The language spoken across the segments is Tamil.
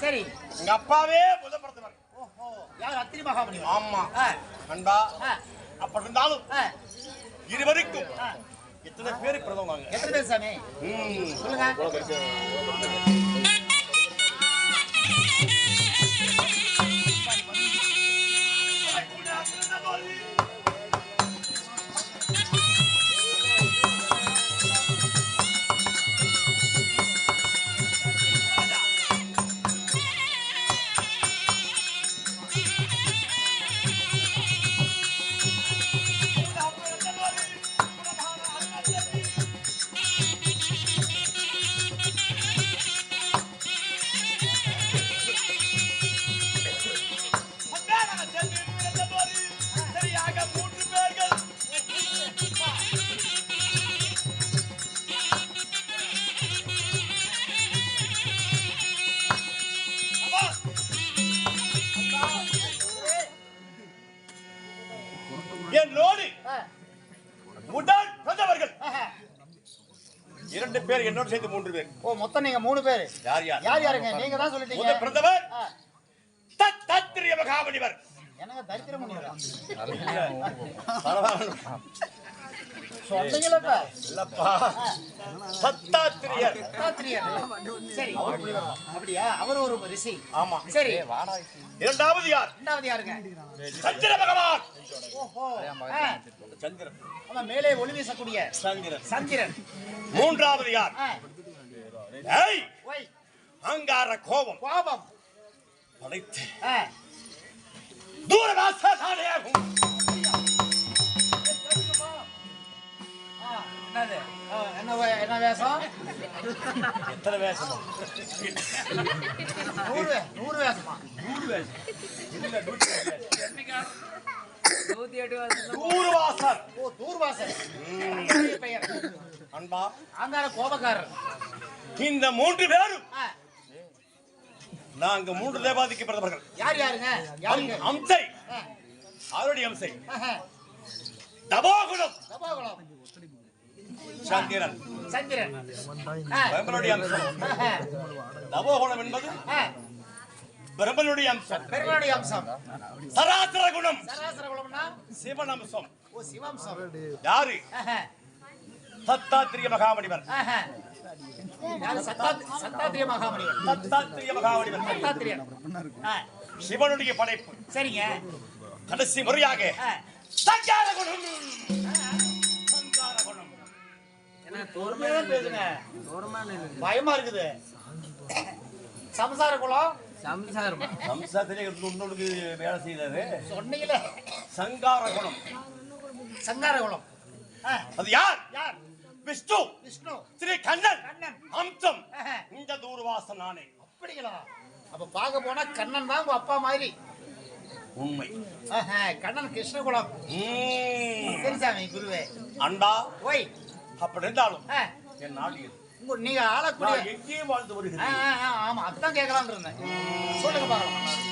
சரி. எங்க அப்பாவே புதப்படுத்தவர். ஓஹோ, யார்? அத்திரி மகாமணி. ஆமா. அன்பா அப்படி இருந்தாலும் இருவருக்கும் எத்தனை பேர் பிறந்தவங்க? எத்தனை பேர் சாமி? சொல்லுங்க. என்னோடு உடன் பிறந்தவர்கள் 2 பேர், என்னோடு சேர்த்து 3 பேர். ஓ, மொத்தம் நீங்க 3 பேர். யார் யார்? யார் யாருங்க? நீங்க தான் சொல்லிட்டீங்க. முதல் பிறந்தவர் தத்தாத்திரிய மகாமுனிவர். என்னங்க தரித்திர முனிவரா? பரவாயில்லை சொன்னீங்களப்பா. இல்லப்பா, தத்தாத்திரியர். சரி, அப்படியா? அவர் ஒரு ரிஷி. ஆமா. சரி, இரண்டாவது யார்? இரண்டாவது யாருங்க? சந்திர பகவான். ஓஹோ, சந்திரன். ஆமா, மேலே ஒளி வீசக்கூடிய சந்திரன். சந்திரன். மூன்றாவது யார்? ஏய், ஓய், அங்கார கோபம் கோபம் படைத்து தூரவாசனாகும். என்னது? என்ன வேஷம்? எத்தனை வேஷமா? 100 வேஷமா? 100 வேஷம் இல்ல, 108 ஓ, தூர்வாசர். பெயர் அன்பா, அங்கார கோபக்காரர். இந்த 3 பேரும் நாங்க 3 தேவாதிக்கு பிறந்தவர்கள். யார் யாருங்க? யாருங்க? அம்சை, அவருடைய அம்சை தபோகுலம். தபோகுலம் சந்திரன். சந்திரன் பிரம்மனுடைய அம்சம். தபோகுலம் என்பது பிரம்மனுடைய அம்சம். பெருமாளுடைய அம்சம். சராசர குணம். சராசர குணம்னா சிவன் அம்சம். ஓ, சிவம்சம். யாரு? தத்தாத்திரிய மகாமணிவர். யாரு? சத்தாத்திரிய மகாமணிவர். தத்தாத்திரிய மகாமணிவர். சத்தாத்திரியன். சிவனுடைய படைப்பு. சரிங்க. கடைசி முறையாக சங்கார குணம். சங்கார குணம். என்ன தோர்மையா பேசுங்க? பயமா இருக்குது. சம்சார குலம். சம்சாரத்திலே இன்னொருக்கு வேலை செய்தாரு. சொன்னீங்களே. சங்கார குணம். சங்கார குலம். அது யார்? யார்? விஷ்ணு. விஷ்ணு. ஸ்ரீ கண்ணன். கண்ணன். அம்சம் இந்த தூர்வாசன் நானே. அப்படிங்களா? அப்ப பார்க்க போனா கண்ணன் தான் உங்க அப்பா மாதிரி. உண்மை. கண்ணன் கிருஷ்ணகுலம். சரிசாமி குருவே. அன்பா, ஓய், அப்படி இருந்தாலும் என் நாடு நீங்க ஆளக்கூடிய எங்கேயே வாழ்ந்து வருகிறேன். ஆமா, அதான் கேட்கலாம்னு இருந்தேன். சொல்லுங்க பார்க்கலாம்.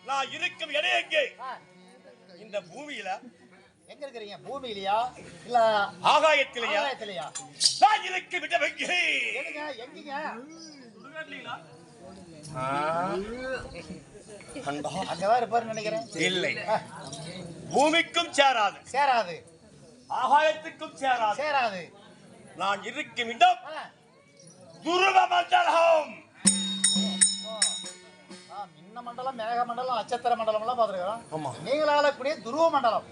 நான் இருக்கும் இடம் எங்கே? இந்த பூமியில. எங்க இருக்கீங்க? பூமியிலயா இல்ல ஆகாயத்திலயா? ஆகாயத்திலயா? நான் இருக்கும் இடம் எங்கே? எங்க? எங்கீங்க? சுடுகாட்லீங்களா? அங்கதான் இருப்பாருன்னு நினைக்கிறேன். இல்லை, பூமிக்கும் சேராது. சேராது. ஆகாயத்துக்கும் சேராது. சேராது. நான் இருக்கும் இடம் துருவ மண்டலம். அன்ன மண்டலம், மேக மண்டலம், நட்சத்திர மண்டலம் எல்லாம் பாத்துருக்கோம். ஆமா. நீங்கள் ஆளக்கூடிய துருவ மண்டலம்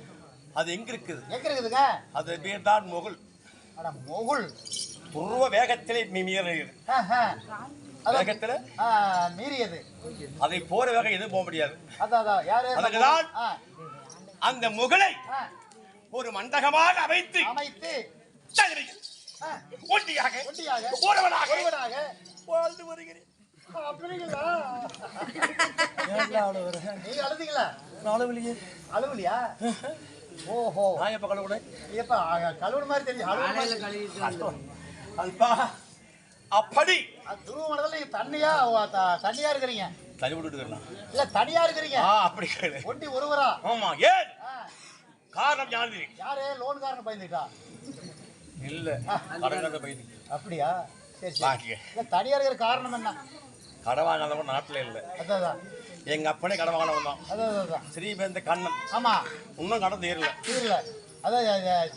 அது எங்க இருக்குது? எங்க இருக்குதுங்க? அது பேர் தான் முகுல். அட முகுல். துருவ வேகத்திலே மீறியது. வேகத்துல மீறியது. அதை போற வேகம் எதுவும் போக முடியாது. அதான் யாரு? அதுக்குதான் அந்த முகலை ஒரு மண்டகமாக அமைத்து ஒண்டியாக ஒருவனாக வாழ்ந்து வருகிறேன். அப்படிங்களா? நீங்க அழுதீங்களா? அழுவலியா? ஓஹோ. நான் எப்ப கழுவுனேன்? எப்ப கழுவுன மாதிரி தெரியும். அப்படி துருவ மண்டலம் நீங்க தனியா இருக்கிறீங்க. தனி விட்டுட்டு இல்ல தனியா இருக்கிறீங்க. அப்படி ஒண்டி ஒருவரா? ஆமா. ஏன் காரணம் யாரு? யாரு? லோன்காரன் பயந்துட்டா? இல்ல கடங்காத பயந்து. அப்படியா? சரி சரி. இல்ல தனியா இருக்கிற காரணம் என்ன? கடன் வாங்காதவன் நாட்டுல இல்ல. அதான் எங்க அப்பனே கடன் வாங்கினவன் தான். அதான் ஸ்ரீபேந்த கண்ணன். ஆமா. இன்னும் கடன் தீரல. அதான்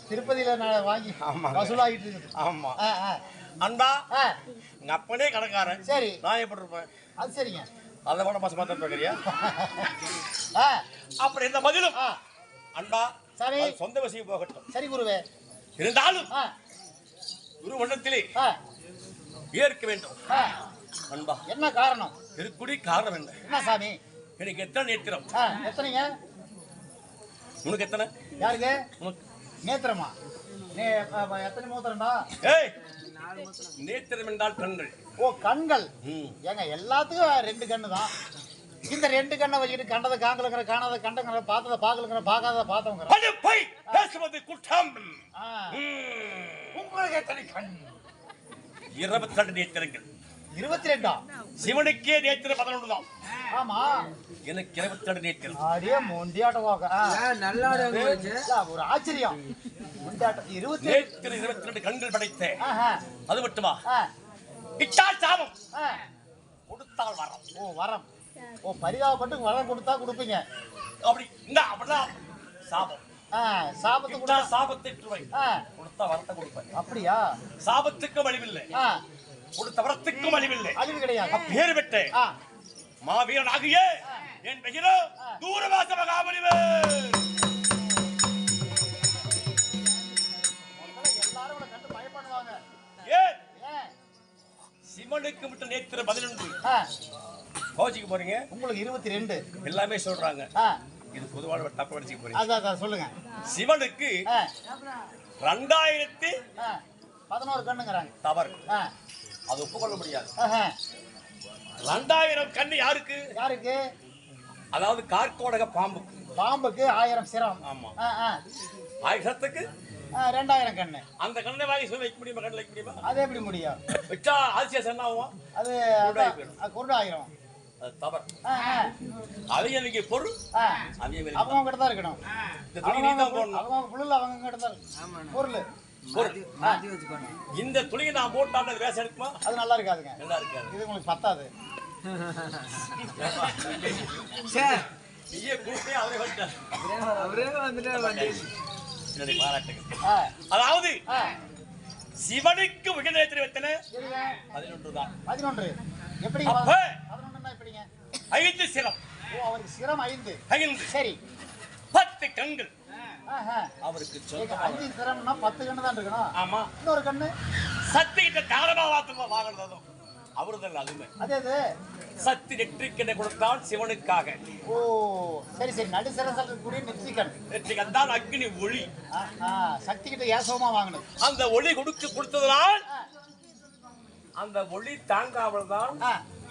திருப்பதியில நான் வாங்கி வசூலாகிட்டு இருக்குது. ஆமா. அன்பா எங்க அப்பனே கடன்காரன். சரி. நான் எப்படி இருப்பேன்? அது சரிங்க. அதை விட மாசமா தான் பார்க்கறியா? அப்படி இருந்த பதிலும் அன்பா சரி சொந்த வசியம் போகட்டும். சரி குருவே. இருந்தாலும் குரு மண்டலத்திலே ஏற்க வேண்டும். அன்பா என்ன காரணம்? திருக்குடி காரணம் என்ன? என்ன சாமி? எனக்கு எத்தனை நேத்திரம்? எத்தனைங்க? உனக்கு எத்தனை? யாருக்கு? நேத்திரமா? எத்தனை மூத்திரம்டா? ஏய் நேத்திரம் என்றால் கண்கள். ஓ கண்கள். ஏங்க எல்லாத்துக்கும் 2 கண்ணு தான். இந்த 2 கண்ணை வச்சுக்கிட்டு கண்டதை காங்கலங்கிற, காணாத கண்டங்கிற, பார்த்ததை பார்க்கலங்கிற, பார்க்காத பார்த்தவங்க போய் பேசுவது குற்றம். உங்களுக்கு எத்தனை கண்? 22 நேத்திரங்கள். 22? சிவனுக்கே நேத்திரம் 11 தான். ஆமா. எனக்கு 22 நேத்திரம். அடியே முண்டியாட்டம் வாங்க. நல்லா ஒரு ஆச்சரியம். முண்டியாட்டம் 22 கண்கள் படைத்தேன். அது மட்டுமா? இட்டால் சாபம், கொடுத்தால் வரம். ஓ வரம். ஓ பரிதாபப்பட்டு வரம் கொடுத்தா கொடுப்பீங்க. அப்படி இந்த அப்படிதான் சாபம். சாபத்துக்கு கூட சாபத்தை கொடுத்தா வரத்தை கொடுப்பேன். அப்படியா? சாபத்துக்கும் அழிவில்லை, கொடுத்த வரத்துக்கும் அழிவில்லை. அழிவு கிடையாது. பேர் பெற்ற மாவீரன் ஆகிய என் பெயரோ தூரவாச மகாபலிவே. எல்லாரும் கண்டு பயப்படுவாங்க. ஏன்? சிவனுக்கு மட்டும் நேத்திரம் 11. கோச்சிக்கு போறீங்க? உங்களுக்கு 22 எல்லாமே சொல்றாங்க. இது பொதுவான தப்பு படிச்சு போறீங்க. அதான் சொல்லுங்க. சிவனுக்கு 2011 கண்ணுங்கறாங்க. தவறு. அது ஒப்புக்கொள்ள முடியாது. 2000 கண்ணு யாருக்கு? யாருக்கு? அதாவது கார்கோடக பாம்புக்கு. பாம்புக்கு 1000 சிரம். ஆமா. 1000க்கு 2000 கண்ணு. அந்த கண்ணை வாங்கி சொல்ல வைக்க முடியுமா? கண்ணு வைக்க முடியுமா? அது எப்படி முடியும்? வச்சா ஆசியா என்ன ஆகும்? அது குருடாயிரும். அது தவறு. அவைய நீங்க பொருள் அவங்க கிட்ட தான் இருக்கணும். இந்த துணி நீ தான் போடணும். அவங்க புல்ல அவங்க கிட்ட தான் இருக்கு. பொருள் இந்த துணியை நான் போட்டால் வேஷம் எடுக்குமா? அது நல்லா இருக்காதுங்க. நல்லா இருக்காது. இது உங்களுக்கு பத்தாது. நீயே கூப்பிட்டே அவரே வந்துட்டார். என்னுடைய பாராட்டுகள். அதாவது சிவனுக்கு உயர்நேத்திரம் எத்தனை? 11 தான். 11 எப்படி? 11ன்னா எப்படிங்க? 5 சிரம். ஓ அவருக்கு சிரம் 5. 5 சரி. 10 கண்கள். அவருக்கு 5 சிரம்னா 10 கண்ணு தான் இருக்கணும். ஆமா. இன்னொரு கண்ணு சக்தி கிட்ட தாரமா வாங்குறதும் அவருதல். அதுமே அதே சக்தி நெற்றிக்கண்ணை கொடுத்தான் சிவனுக்காக. ஓ சரி சரி. நடுசரசல் கூடிய நெற்றிக்கண். நெற்றிக்கண் தான் அக்னி ஒளி. சக்தி கிட்ட ஏசவமா வாங்கணும். அந்த ஒளி கொடுத்ததுனால் அந்த ஒளி தாங்காமல் தான்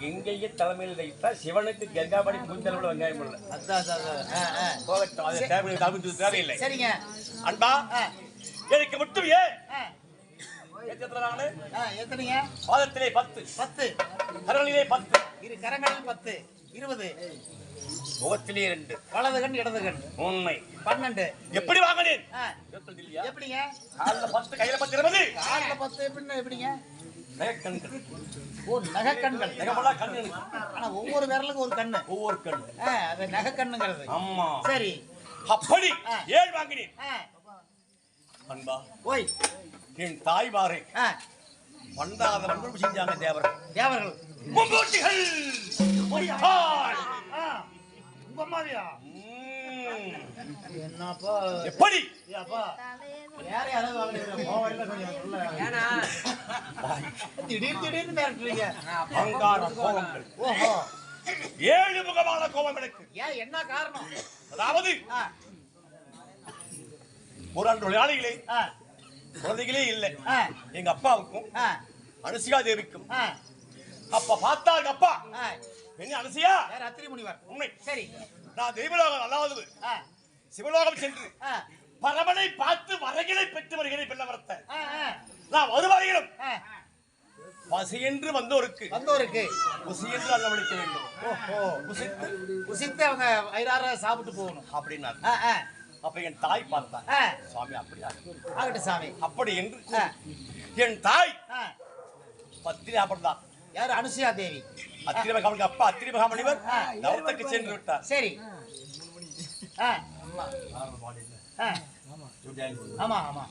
எங்கேயே தலைமையில் வைத்தா சிவனுக்கு கங்காபடி பூஞ்சல் வெங்காயம் இல்லை. போகட்டும், அது தேவையில்லை. சரிங்க அன்பா எனக்கு மட்டும் எத்தனைங்க? பாதத்திலே 10, கரங்களிலே 10, இரு கரங்களில் 10, 20, முகத்திலே 2, வலது கண் இடது கண் உண்மை 12. எப்படி வாங்கினேன்? எப்படிங்க? காலில் 10 கையில 10 20. காலில் 10 எப்படிங்க? நகக்கண்கள். ஓ நகக்கண்கள். நகமெல்லாம் கண்ணு. ஆனா ஒவ்வொரு விரலுக்கும் ஒரு கண்ணு. ஒவ்வொரு கண்ணு. அது நகக்கண்ணுங்கிறது. ஆமா. சரி. அப்படி 7 வாங்கினேன். அன்பா ஓய் என் தாய்மாரை பண்டாத வன்பு செஞ்சாங்க தேவர்கள். மும்மூர்த்திகள் மொழியாள். உங்க அம்மாவியா? என்னப்பா எப்படி அப்பா வேற யாராவது வாங்க கொஞ்சம் சொல்ல. திடீர்னு மிரட்டுறீங்க. அகங்காரம் கோபங்கள். ஓஹோ 7 முகமான கோபம் எனக்கு. ஏன் என்ன காரணம்? அதாவது ஒரு அன்று விளையாளிகளே குழந்தைகளே இல்லை. எங்க அப்பாவுக்கும் அனுசிகா தேவிக்கும் அப்ப பார்த்தாங்க அப்பா என்ன அனுசியா அத்திரி முனிவர். உண்மை. சரி நான் தெய்வலோகம் அல்லாதது சிவலோகம் சென்று பரமனை பார்த்து வரகளை பெற்று வருகிறேன். பிள்ளவரத்தை நான் வருவாரிகளும் பசி என்று வந்தோருக்கு புசி என்று அன்னமளிக்க வேண்டும். ஓஹோ புசித்து அவங்க வயிறார சாப்பிட்டு போகணும் அப்படின்னா அப்ப என் தாய் பார்த்தார். சுவாமி அப்படியா ஆகட்டும் சாமி. அப்படி என்று என் தாய் பத்திரி அப்படிதான். யாரு? அனுசுயா தேவி. அத்திரி மகாமணி அப்பா அத்திரி மகாமணிவர் நவத்துக்கு சென்று விட்டார். சரி ஆமா ஆமா.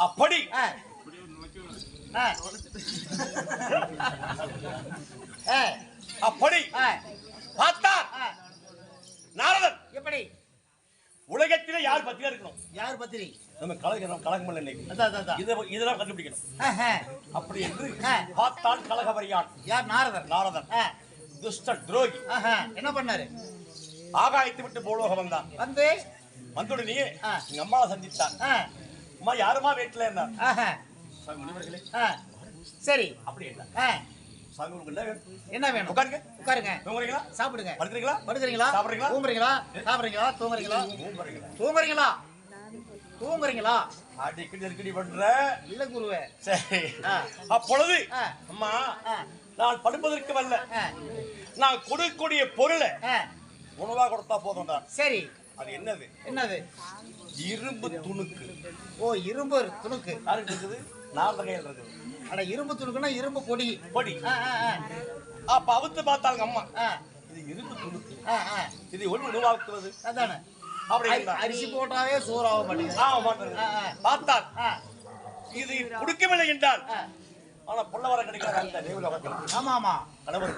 அப்படி அப்படி பார்த்தார் நாரதன். எப்படி? உலகத்திலே யார் பத்திரியா இருக்கணும்? யார் பத்திரி? நம்ம கலகம் இல்லை. இதெல்லாம் கண்டுபிடிக்கணும். அப்படி என்று பார்த்தான் கலகவரியான். யார்? நாரதன் துஷ்டன் துரோகி. என்ன பண்ணாரு? ஆகாயத்தை விட்டு பூலோகம் வந்தான். வந்தோடனே எங்க அம்மாவை சந்தித்தான். அம்மா யாருமா வீட்டுல இருந்தார். முனிவர்களே சரி அப்படி என்ன வேணும்? உட்காருங்க. தூங்குறீங்களா? சாப்பிடுங்க. படுக்கிறீங்களா? சாப்பிடுறீங்களா? சாப்பிடுறீங்களா? தூங்குறீங்களா? அடிக்கடி பண்ற இல்ல குருவே. சரி அப்பொழுது அம்மா நான் படுப்பதற்கு வரல. நான் கொடுக்கக்கூடிய பொருளை உணவா கொடுத்தா போதும். சரி அது என்னது? இரும்பு துணுக்கு. ஓ இரும்பு துணுக்கு. யாருக்கு இருக்குது? நாலு கையில் இருக்குது. அட இரும்பு துணுக்குன்னா இரும்பு பொடி. அப்ப அவுத்து பார்த்தாங்க அம்மா. இது இரும்பு துணுக்கு. இது ஒண்ணு உணவாக்குறது அதானே. அப்படி அரிசி போட்டாவே சோறாக மாட்டேங்குது. பார்த்தார் இது குடுக்கவில்லை என்றால் ஆனா பொல்லவர கிடைக்காத அந்த தேவலோகத்தில். ஆமா ஆமா கணவர்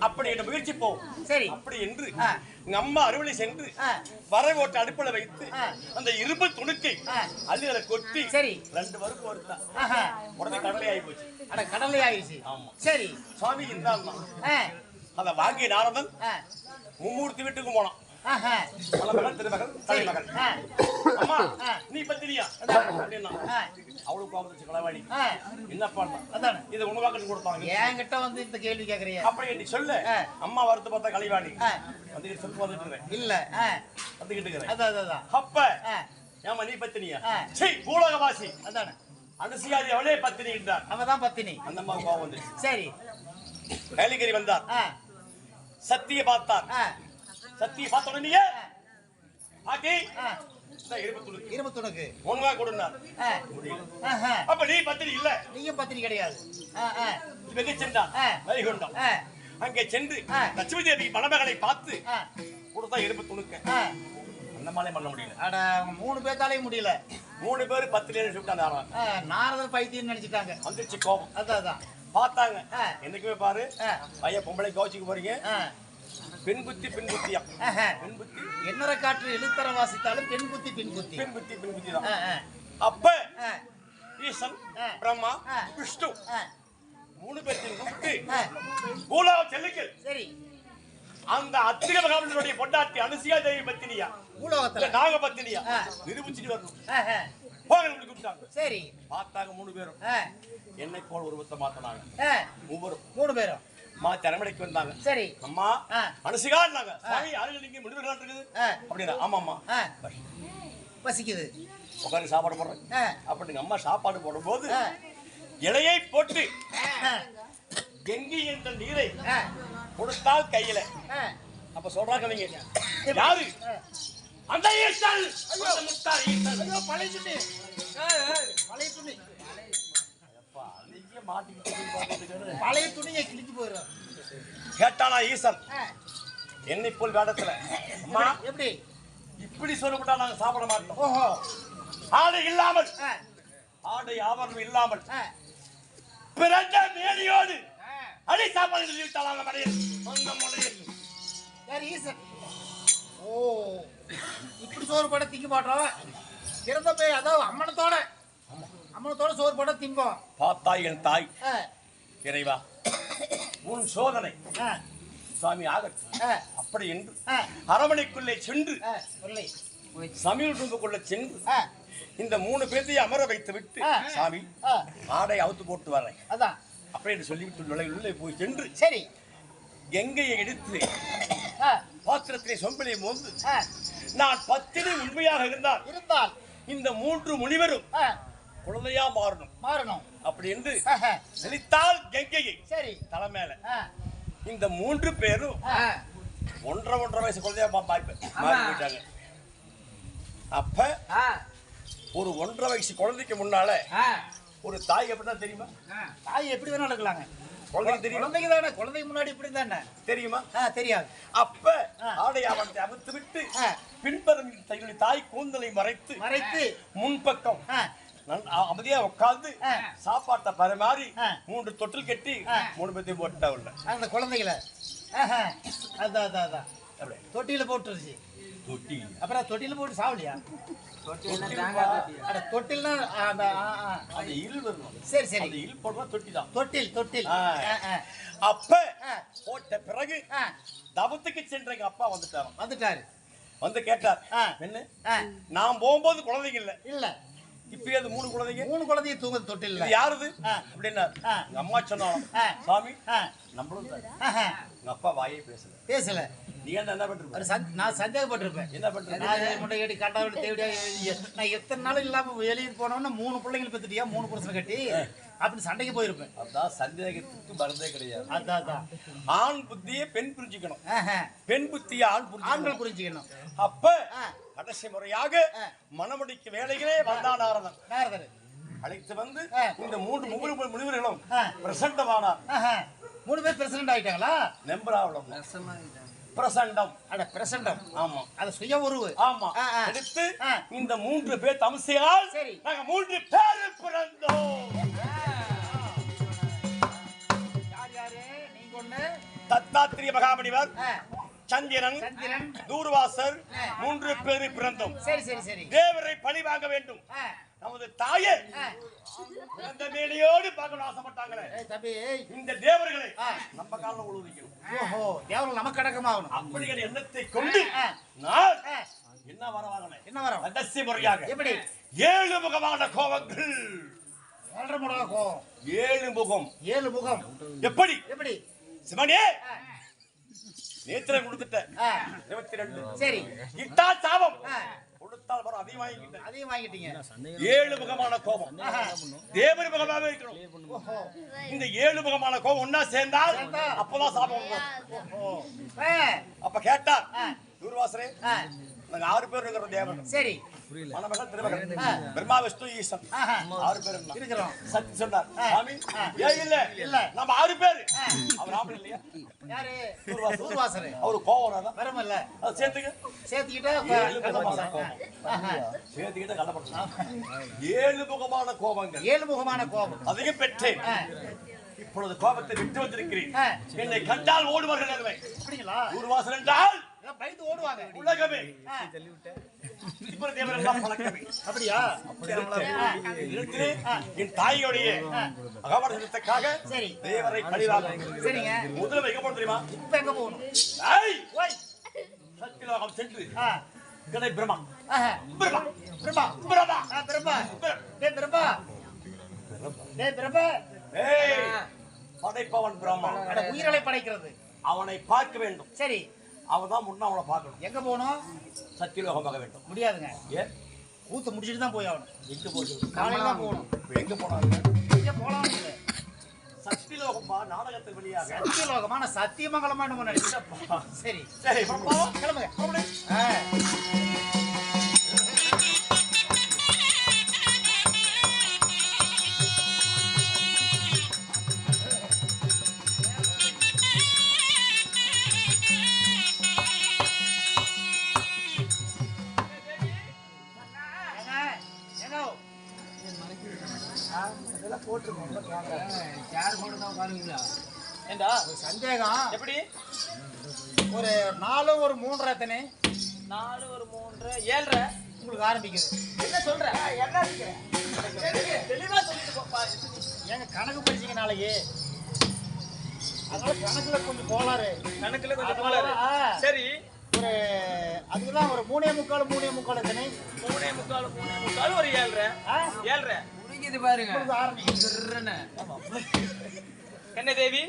அப்படி என்ன முயற்சி போகும். சரி அப்படி என்று எங்க அம்மா அறுவடை சென்று வரை ஓட்ட அடுப்புல வைத்து அந்த இரும்பு துணுக்கை அள்ளிகளை கொட்டி சரி 2 வருக்கு வருத்தா உடனே கடலை ஆகி போச்சு. அட கடலை ஆயிடுச்சு. ஆமா சரி சுவாமி இருந்தாருமா அதை வாங்கிய நாரதன் மும்மூர்த்தி வீட்டுக்கு போனான். மகள் திருமகள் தலைமகள். அம்மா நீ பத்திரியா அப்படின்னா அவளுக்கு கோபம் களவாடி என்ன பண்ண இதை உணவாக்கட்டு கொடுத்தாங்க. என்கிட்ட வந்து இந்த கேள்வி கேக்குறீங்க அப்படி நீ சொல்ல. அம்மா வரத்து பார்த்தா களிவாடி வந்துகிட்டு சொல்லி வந்துட்டு இல்ல வந்துகிட்டு இருக்கிறேன். அப்ப ஏமா நீ பத்தினியா? சரி பூலோகவாசி அதானே அனுசியாதி அவளே பத்தினி என்றார். அவதான் பத்தினி. அந்த அம்மா கோபம் வந்து சரி கைலிகரி வந்தார். சத்திய பார்த்தார். சத்திய பார்த்த உடனே ஆக்கி இரும்பு துணுக்கு ஒன்வா கொடுனார். அப்ப நீ பத்திரி இல்ல. நீயும் பத்திரி கிடையாது. வெகு சென்றான் வைகுண்டம். அங்கே சென்று லட்சுமி தேவி மணமகளை பார்த்து கொடுத்தா இரும்பு துணுக்க. அந்த மாதிரி பண்ண முடியல. அட 3 பேத்தாலையும் முடியல. 3 பேர் 10 சொல்லிட்டாங்க. நாரதர் பைத்தியம் நினைச்சிட்டாங்க. வந்துச்சு கோபம். அதான் பார்த்தாங்க. என்னைக்குமே பாரு பையன் பொம்பளை கோச்சிக்கு போறீங்க. பெண் புத்தியா? பெண் புத்தி என்னற காற்று எழுத்தர வாசித்தாலும் பெண் புத்தி தான். அப்ப ஈசன் பிரம்மா விஷ்ணு 3 பேரையும் கூப்பிட்டு பூலோகம் செல்லுங்கள். சரி அந்த அத்திரி மகாமணியுடைய பொண்டாட்டி அனுசியா தேவி பத்தினியா பூலோகத்துல நாக பத்தினியா நிரூபிச்சுட்டு வரணும். போங்க கூப்பிட்டாங்க. சரி பார்த்தாங்க 3 பேரும் என்னை போல் உருவத்தை மாத்தினாங்க. 3 பேரும் திறமடைக்கு வந்தாங்க. சரி அம்மா அனுசிகான்னாங்க. சாமி யாருக்கு நீங்க முடிவுகளா இருக்குது அப்படின்னா ஆமாம்மா பசிக்குது உட்காந்து சாப்பாடு போடுறேன் அப்படிங்க. அம்மா சாப்பாடு போடும்போது இலையை போட்டு கங்கி என்ற நீரை கொடுத்தால் கையில. அப்ப சொல்றாங்க நீங்க யாரு? அந்த ஈசல் பழைய துணி பழைய துணியை கிழிச்சு போயிடும் கேட்டானா ஈசன். என்னை போல் வேடத்துல எப்படி இப்படி சொல்லப்பட்டா நாங்க சாப்பிட மாட்டோம். ஓஹோ ஆடை இல்லாமல் ஆடை ஆபரணம் இல்லாமல் பிறந்த மேனியோடு அடி சாப்பாடு சொல்லி விட்டாங்க மடையில் சொந்த முறையில் யார் ஈசன்? ஓ, இப்படி சோறு போட திங்க மாட்டோம். இறந்த போய் அதாவது அம்மனத்தோட சோறு போட திம்போம். பார்த்தாய் என் தாய் இறைவா உன் சோதனை சாமி ஆகட்டும் அப்படி என்று அரமனைக்குள்ளே சென்று சமையல் ரூமுக்குள்ள சென்று இந்த 3 பேர்த்தையும் அமர வைத்து விட்டு சாமி ஆடை அவுத்து போட்டு வரேன் அதான் அப்படின்னு சொல்லிவிட்டு உள்ளே போய் சென்று சரி கங்கையை எடுத்து பாத்திரத்திலே சொம்பிலே மோந்து நான் பத்தினி உண்மையாக இருந்தால் இந்த 3 முனிவரும் குழந்தையா மாறணும் அப்படி என்று செழித்தால் கங்கையை சரி தலை மேல இந்த 3 பேரும் 1.5 வயசு குழந்தையா மாறி போயிட்டாங்க. அப்ப ஒரு 1.5 வயசு குழந்தைக்கு முன்னால ஒரு தாய் எப்படிதான் தெரியுமா? தாய் எப்படி வேணாலும் இருக்கலாங்க. குழந்தைக்கு தெரியும். குழந்தைக்கு தானே, குழந்தைக்கு முன்னாடி இப்படி தானே தெரியுமா? தெரியாது. அப்ப ஆடை அவனை அமுத்து விட்டு பின்புறம் தன்னுடைய தாய் கூந்தலை மறைத்து முன்பக்கம் அமைதியா உட்கார்ந்து சாப்பாட்டை பரிமாறி 3 தொட்டில் கட்டி 3 பேத்தையும் போட்டுட்டா உள்ள அந்த குழந்தைகளை அதான் தொட்டியில போட்டுருச்சு. தொட்டி அப்புறம் தொட்டில போட்டு சாவலியா? தொட்டில்னா அந்த இல் வரணும். சரி சரி அந்த இல் போடுறா தொட்டி தான். தொட்டில் அப்ப போட்ட பிறகு தவத்துக்கு சென்ற எங்க அப்பா வந்துட்டாரு. வந்து கேட்டார், என்ன நான் போகும்போது குழந்தைங்க இல்ல இப்பயே அது 3 குழந்தைங்க தூங்குது தொட்டில். யாருது அப்படின்னா எங்க அம்மா சொன்னாலும் சாமி நம்மளும் எங்க அப்பா வாயே பேசல. நீ என்ன பண்ற? நான் சந்தேகப்பட்டிருப்பேன். என்ன பண்ற? நான் முட்டை கட்டி கட்டாவிட்டு தேவையா நான் எத்தனை நாள் இல்லாம வெளியே போனோம்னா 3 பிள்ளைங்களை பெற்றுட்டியா 3 புருஷனை கட்டி அப்படின்னு சண்டைக்கு போயிருப்பேன். அதான் சந்தேகத்துக்கு மருந்தே கிடையாது. அதான் ஆண் புத்தியை பெண் புரிஞ்சுக்கணும், பெண் புத்தியை ஆண்கள் புரிஞ்சுக்கணும். அப்ப கடைசி முறையாக மணமுடிக்கு வேலைகளே வந்தான் நாரதன். அழைத்து வந்து இந்த 3 முனிவர்களும் பிரசண்டமானார். 3 பேர் பிரசிடண்ட் ஆயிட்டாங்களா? நம்பராவளம் பிரசண்டம். ஆமா, அது சுய உருவு. ஆமா, எடுத்து இந்த 3 பேர் தம்சையால் நாங்க 3 பேர் பிறந்தோம். யாரு? நீங்க ஒண்ணு தத்தாத்திரிய மகாமணிவர், சந்திரன், தூர்வாசர் 3 பேர் பிறந்தோம். சரி தேவரை பழி வாங்க வேண்டும். நமது தாயே அந்த மேலையோடு பார்க்க ஆசைப்பட்டாங்களே இந்த தேவர்களை நம்ம காலில் உழுவிக்கணும். ஓஹோ, தேவர்கள் நமக்கு அடக்கமாகணும் அப்படிங்கிற எண்ணத்தை கொண்டு நான் என்ன வர கடைசி முறையாக எப்படி 7 முகமான கோபங்கள். 7 முகம் எப்படி சிவனே நேத்திர கொடுத்துட்ட 22 சரி இட்டா சாபம் கொடுத்தால் வர அதையும் வாங்கிட்டீங்க. 7 முகமான கோபம் தேவர் முகமாவே இருக்கணும். இந்த 7 முகமான கோபம் ஒன்னா சேர்ந்தால் அப்பதான் சாபம். அப்ப கேட்டா துர்வாசரே நாங்க 6 பேர் இருக்கிறோம் தேவன். சரி மணமகள் திருமகன் பிரம்மா விஷ்ணு ஈசன் 6 பேர் இருக்கிறோம். சக்தி சொன்னார் சாமி ஏன் இல்ல நம்ம 6 பேர். அவர் ஆம்பளை இல்லையா? யாரு? துர்வாசரே. அவரு கோவம் வரமல்ல. அது சேர்த்துக்கிட்டா கள்ளப்படுறோம். 7 முகமான கோபங்கள். 7 முகமான கோபம் அதிகம் பெற்றேன். இப்பொழுது கோபத்தை விட்டு வந்திருக்கிறேன். என்னை கண்டால் ஓடுவார்கள். அப்படிங்களா? துர்வாசன் என்றால் பயந்து ஓடுவாங்க உலகமே. அப்படியா? என் தாயோடைய அகமடத்திற்காக தேவரை பழிவாங்க. சரிங்க, முதல்ல எங்க போகணும் தெரியுமா? இப்ப எங்க போகணும்? சத்தியலோகம் சென்று கடை பிரம்மா படைப்பவன் பிரம்மா உயிரலை படைக்கிறது. அவனை பார்க்க வேண்டும். சரி, அவன் தான் முன்ன அவனை பார்க்கணும். எங்க போகணும்? சத்தியலோகம் பார்க்க வேண்டும். முடியாதுங்க. ஏன்? கூத்து முடிச்சுட்டு தான் போய் ஆகணும். எங்க போகணும்? காலையில தான் போகணும். எங்க போகலாம்? சத்தியலோகமா நாடகத்தின் வழியாக சத்தியலோகமான சத்தியமங்கலமா நம்ம நினைச்சப்பா. சரி கிளம்புங்க. ஏண்டா ஒரு சந்தேகம். எப்படி? ஒரு 4 ஒரு 3 எத்தனை? 4 ஒரு 3 7 உங்களுக்கு ஆரம்பிக்குது. என்ன சொல்ற? என்ன இருக்கிற? தெளிவா சொல்லிட்டு போப்பா. ஏங்க கணக்கு படிச்சீங்க நாளைக்கு, அதனால கணக்குல கொஞ்சம் கோளாறு. கணக்குல கொஞ்சம் கோளாறு. சரி, ஒரு அதுதான் ஒரு 3/4 எத்தனை? 3/4 ஒரு 7 7 முடிக்குது பாருங்க. உங்களுக்கு ஆரம்பிக்குது. என்ன தேவி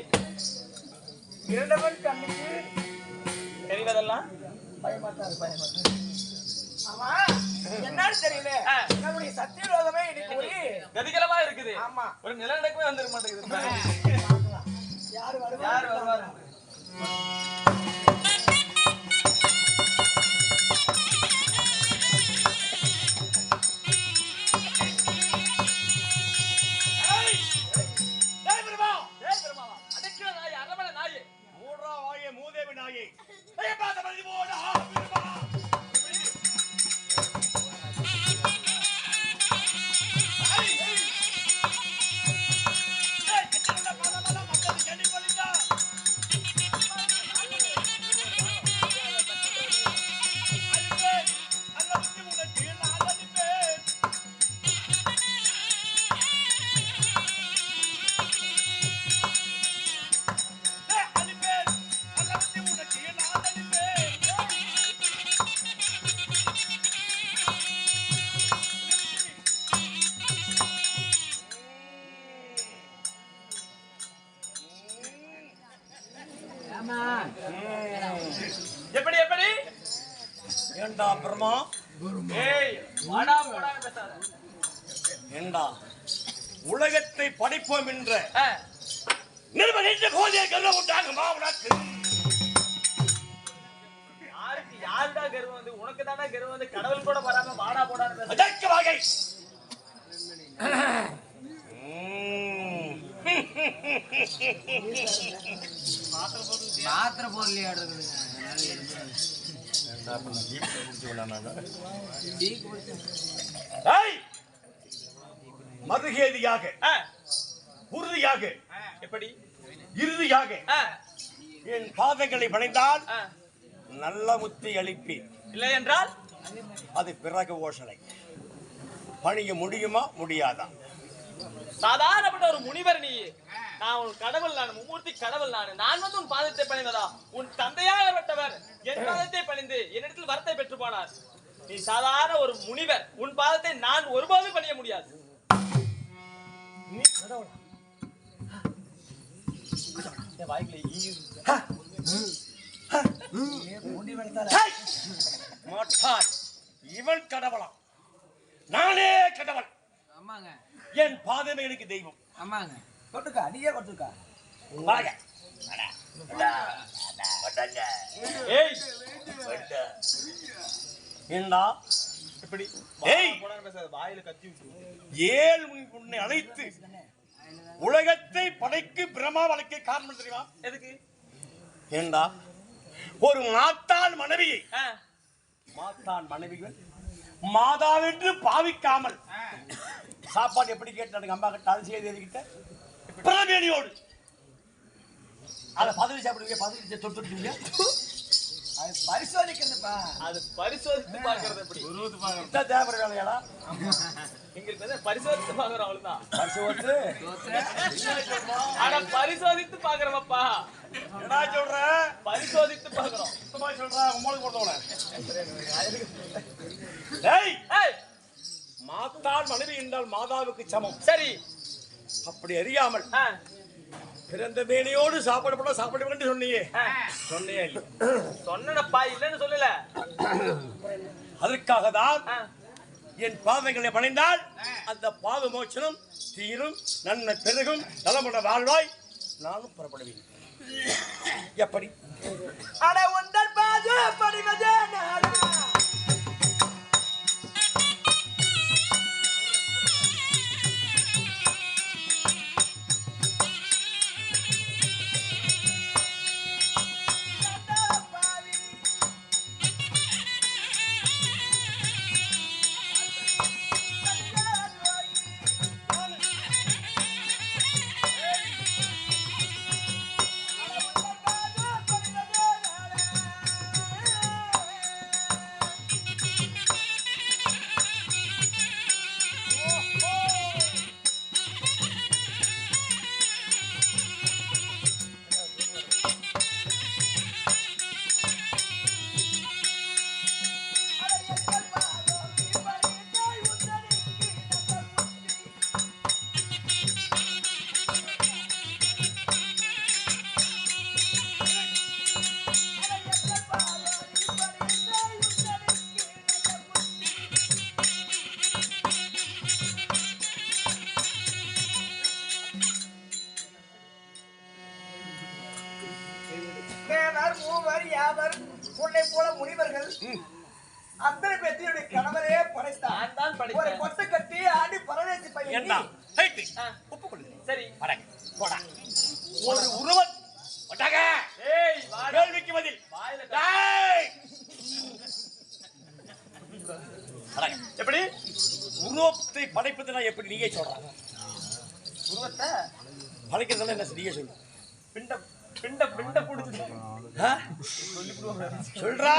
இரண்டவன் கண்ணுக்கு தெரிவதெல்லாம் ஆமா, என்னன்னு தெரியல. நம்முடைய சத்தியலோகமே இன்னைக்கு ஒரு கதிகலமா இருக்குது. ஆமா. ஒரு நிலநடுக்கமே வந்துட மாட்டேங்குது. யாரு யார் வருவார்? எப்படி எப்படி? ஏண்டா பிரம்மா, ஏய் வாடா போடான்னு பேசாத. ஏண்டா உலகத்தை படைப்போம் என்ற ஆ, நிர்மலித்த கோதையை கருத விட்டாங்க மாமனாக்கு. யாருடா கருவம் வந்து? உனக்கு தானே கருவம் வந்து? கடவுள் கூட வராம வாடா போடான்னு பேச. அதற்கு வகை மாத்திரை பொருள் ஆடுறது. மதுகேதியாக ஆ, உறுதியாக எப்படி? இறுதியாக ஆ, என் பாதங்களை பணிந்தால் ஆ. நல்ல முத்தி அளிப்பேன். இல்லை என்றால் அது பிறகு ஓசலை பணிய முடியுமா முடியாதா? சாதாரணப்பட்ட ஒரு முனிவர் நீ. நான் உன் கடவுள், நான் மும்மூர்த்தி கடவுள். நான் வந்து உன் பாதத்தை பணிந்ததா? உன் தந்தையாகப்பட்டவர் என் பாதத்தை பணிந்து என்னிடத்தில் வரத்தை பெற்று போனார். நீ சாதாரண ஒரு முனிவர். உன் பாதத்தை நான் ஒருபோதும் பணிய முடியாது. நீ கடவுளா? என் வாய்க்குள்ள ஈ ஹை! மாட்டான். இவன் கடவுளா? நானே கடவுள். ஆமாங்க, என் பாதமே எனக்கு தெய்வம். ஆமாங்க. கொட்டுக்கா, நீயே கொட்டுக்கா. வாங்க. ஏய் ஏண்டா இப்படி ஏய்! போடான்னு பேசாத. வாயில கத்தி விட்டு. ஏன் உன்னை அழைத்து உலகத்தை படைக்கு பிரம்மா வளைக்க காரணம் தெரியுமா? எதுக்கு? ஏண்டா ஒரு மாத்தான் மனைவியை ஆ, மாத்தான் மனைவிகள் மாதாவென்று பாவிக்காமல் சாப்பாடு எப்படி கேட்டானுங்க அம்மா கிட்ட அது செய்து எதுக்கிட்ட பிரதமேனியோடு அதை பதவி சாப்பிடுவீங்க, பதவி தொட்டுடுவீங்க. அது பரிசோதிக்கணுப்பா. அது பரிசோதித்து பார்க்கறது எப்படி? இதான் தேவர வேலையாடா. எங்களுக்கு வந்து பரிசோதித்து பார்க்கறோம், அவ்வளவுதான். பரிசோத்து ஆனா பரிசோதித்து பார்க்கறோம்ப்பா. என்ன சொல்ற? பரிசோதித்து பார்க்கறோம். சுத்தமா சொல்ற உங்களுக்கு போடுறவன. டேய், ஏய் மாத்தான் மனைவி என்றால் மாதாவுக்கு சமம். சரி. அப்படி அறியாமல் ஆ, பிறந்த மேனியோடு சாப்பாடு போட சாப்பாடு வேண்டி சொன்னீங்க. ஆ. சொன்னியே இல்லை. சொன்னனப்பா, இல்லைன்னு சொல்லல. அதற்காக தான் ஆ, என் பாதங்களை பணிந்தால் அந்த பாத மோட்சனம் தீரும், நன்மை பெருகும், நலமுட வாழ்வாய் நானும் புறப்படுவேன். எப்படி? அட உந்தன் பாது படிவதே நாடா. என்னுடைய கணவரே படைத்தான். நான் தான் ஒரு படைத்தேன். கொட்டை கட்டி ஆடி பரதேசி பையன் என்ன நீ. ரைட் ஒப்புக்கொள்ளுங்க. சரி. அடங்க போடா ஒரு உருவம் ஒட்டக ஏய் வாடா. கேள்விக்கு பதில் வாயில டேய் அடங்க எப்படி உருவத்தை படைப்பதுனா எப்படி நீங்க சொல்றாங்க உருவத்தை படைக்கிறதுல என்ன நீங்க சொல்லு பிண்ட பிண்ட பிண்ட புடிச்சு சொல்றா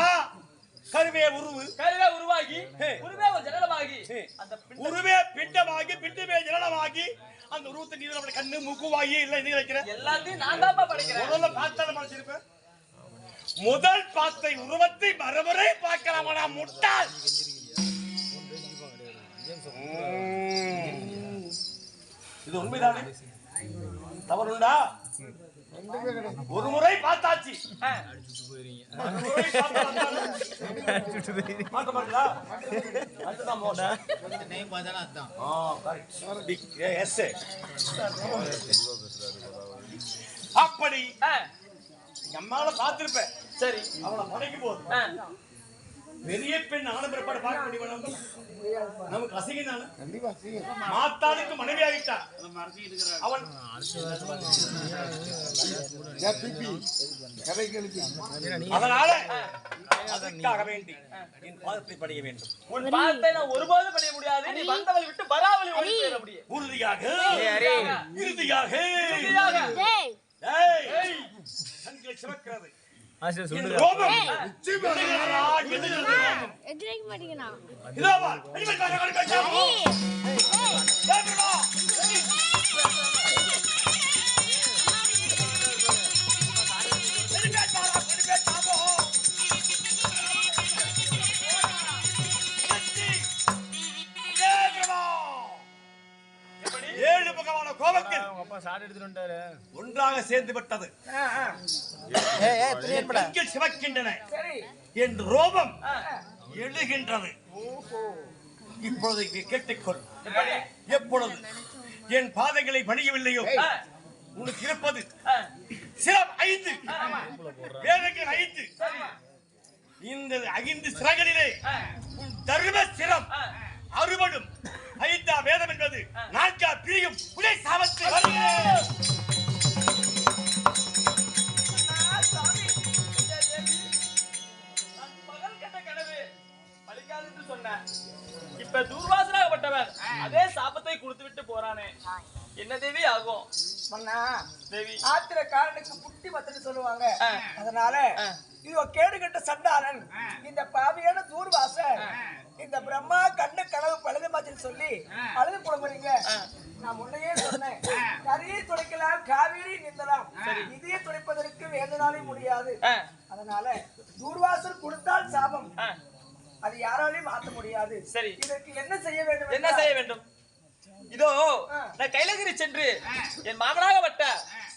கருவே உருவு கருவே உருவாகி உருவே ஒரு ஜனனமாகி அந்த உருவே பிண்டமாகி பிண்டமே ஜனனமாகி அந்த உருவத்தை நீ நம்ம கண்ணு மூக்குவாகி இல்ல நீ வைக்கிற எல்லாத்தையும் நான் தான் படைக்கிறேன். முதல்ல பார்த்தால மனசிருப்பேன் முதல் பார்த்த உருவத்தை மறுமுறை பார்க்கலாமா முட்டாள் இது உண்மைதானே தவறுண்டா ஒரு முறை பார்த்தாச்சு அப்படி நம்மால பார்த்திருப்பேன். சரி அவளை படைக்கும் போது பெரிய பெண் ஆன பிற்பாடு பார்க்க முடியும் நமக்கு அசிங்கம் தானே மாத்தாளுக்கு மனைவி ஆகிட்டா அவன் அதனால அதற்காக வேண்டி என் பாதத்தை படைய வேண்டும். உன் பாதத்தை நான் ஒருபோதும் படைய முடியாது. நீ வந்தவளை விட்டு வராவளை ஓடி போயிட அப்படியே. உறுதியாக இறுதியாக இறுதியாக கண்களை சிவக்கிறது எதிர்க்க மாட்டீங்கண்ணா ஏழு பகவான கோபத்தில் ஒன்றாக சேர்ந்து விட்டது. கண்கள் சிவக்கின்றன என் ரோபம் எழுகின்றது. இப்பொழுது கேட்டுக்கொள். எப்பொழுது என் பாதங்களை பணியவில்லையோ உனக்கு இருப்பது சிரம் 5 வேதங்கள் 5. இந்த 5 சிறகளிலே உன் தர்ம சிரம் அறுபடும். 5ஆம் வேதம் என்பது 4ஆம் பிரியும் புதை சாபத்தை இப்ப துர்வாசனாகப்பட்டவன் அதே சாபத்தை கொடுத்து விட்டு போறானே, என்ன தேவி ஆகும்? தேவி ஆத்திரக்காரனுக்கு புட்டி பத்திரம் சொல்லுவாங்க. அதனால இது கேடு கட்ட சண்டாளன் இந்த பாவியான தூர்வாசன் இந்த பிரம்மா கண்ணு கனவு பழுதுமாச்சுன்னு சொல்லி அழுது புலம்புறீங்க. நான் முன்னையே சொன்னேன், கரையை துடைக்கலாம் காவேரி நிந்தலாம், இதையே துடைப்பதற்கு வேண்டுனாலும் முடியாது. அதனால தூர்வாசல் கொடுத்தால் சாபம், அது யாராலையும் மாற்ற முடியாது. சரி, இதற்கு என்ன செய்ய வேண்டும்? என்ன செய்ய வேண்டும்? இதோ நான் கைலகிரி சென்று என் மாமனாகப்பட்ட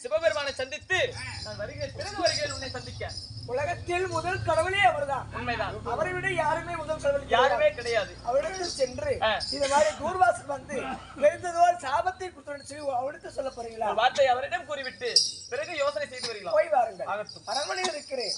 சிவபெருமானை சந்தித்து நான் வருகிறேன். பிறகு வருகிறேன் உன்னை சந்திக்க. உலகத்தில் முதல் கடவுளே அவர்தான். உண்மைதான். அவரை விட யாருமே முதல் கடவுள் யாருமே கிடையாது. அவரிடத்தில் சென்று இந்த மாதிரி தூர்வாசல் வந்து பெருந்ததோர் சாபத்தை கொடுத்து அவருக்கு சொல்ல போறீங்களா? ஒரு வார்த்தை அவரிடம் கூறிவிட்டு பிறகு யோசனை செய்து வருகிறோம். போய் வாருங்கள். அரண்மனையில் இருக்கிறேன்.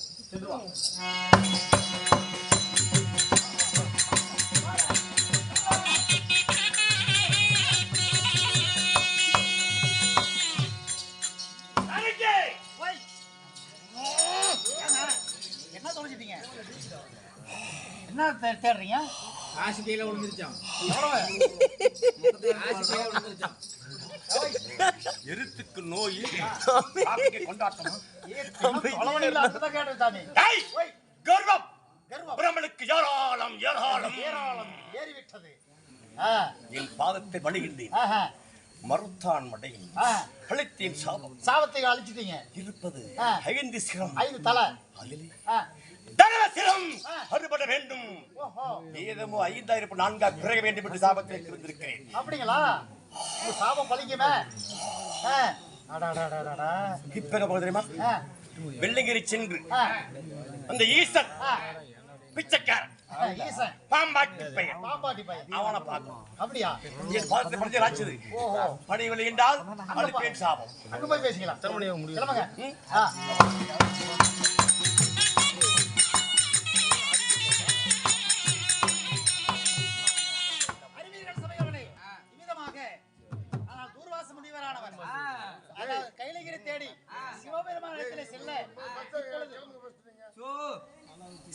என்ன தொலைச்சிட்டீங்க? என்ன தேடுறீங்க? ஆசி கையில விழுந்துருச்சான். எருத்துக்கு நோய் கொண்டாட்டம் கர்வம் பிரம்மனுக்கு ஏராளம் ஏராளம் ஏராளம் ஏறிவிட்டது. என் பாதத்தை வணிகின்றேன். மறுத்தான் மடையில் கழுத்தின் சாபம் சாபத்தை அழிச்சிட்டீங்க. இருப்பது 5 சிரம் 5 தலை. அதிலே தர்ம சிரம் அறுபட வேண்டும். ஏதமோ 5000 4ஆம் பிறக வேண்டும் என்று சாபத்தை இருந்திருக்கிறேன். அப்படிங்களா? சாபம் பலிக்குமே. இப்ப தெரியுமா, வெள்ளங்கிரி சென்று அந்த ஈசன் பிச்சைக்காரன் ஈசன் பாம்பாட்டி பையன் பாம்பாட்டி பையன் அவனை பார்க்கணும். அப்படியா? என் பாதத்தை படிச்சு ராட்சது பணிவில்லை என்றால் அழுப்பேன் சாபம். அங்க போய் பேசிக்கலாம். கிளம்புங்க.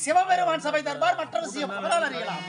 சிவபெருமான் சபை தர்பார் மற்ற விஷயம் அவரால் அறியலாம்.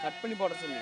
கட் பண்ணி போட சொல்லு.